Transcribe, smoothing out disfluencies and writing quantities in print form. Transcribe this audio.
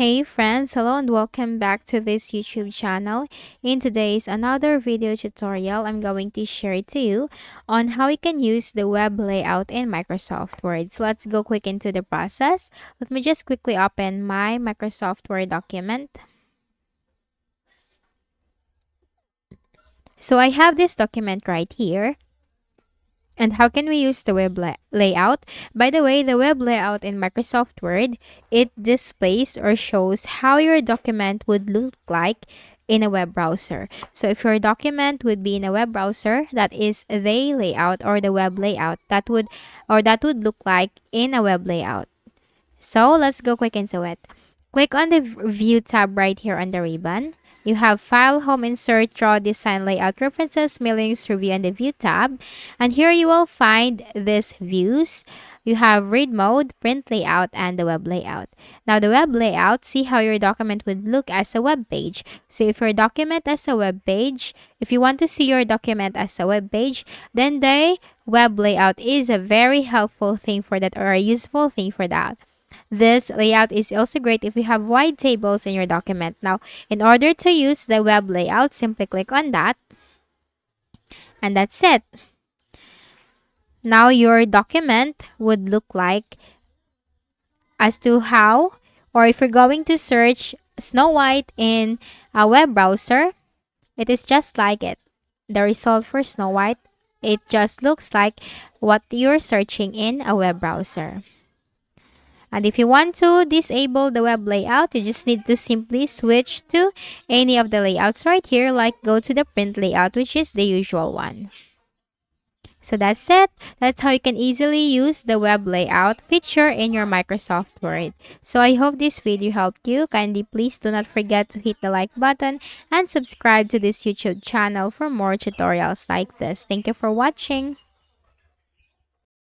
Hey friends, hello and welcome back to this YouTube channel. In today's another video tutorial, I'm going to share to you on how you can use the web layout in Microsoft Word. So let's go quick into the process. Let me just quickly open my Microsoft Word document. So I have this document right here. And how can we use the web layout? By the way, the web layout in Microsoft Word, it displays or shows how your document would look like in a web browser. So if your document would be in a web browser, that is the layout or the web layout that would look like in a web layout. So let's go quick into it. Click on the View tab right here on the ribbon. You have File, Home, Insert, Draw, Design, Layout, References, Mailings, Review, and the View tab. And here you will find these views. You have Read Mode, Print Layout, and the Web Layout. Now, the Web Layout, see how your document would look as a web page. So, if your document as a web page, if you want to see your document as a web page, then the web layout is a very helpful thing for that or a useful thing for that. This layout is also great if you have wide tables in your document. Now, in order to use the web layout, simply click on that. And that's it. Now, your document would look like as to how, or if you're going to search Snow White in a web browser, it is just like it. The result for Snow White, it just looks like what you're searching in a web browser. And if you want to disable the web layout, you just need to simply switch to any of the layouts right here, like go to the print layout, which is the usual one. So that's it. That's how you can easily use the web layout feature in your Microsoft Word. So I hope this video helped you. Kindly please do not forget to hit the like button and subscribe to this YouTube channel for more tutorials like this. Thank you for watching.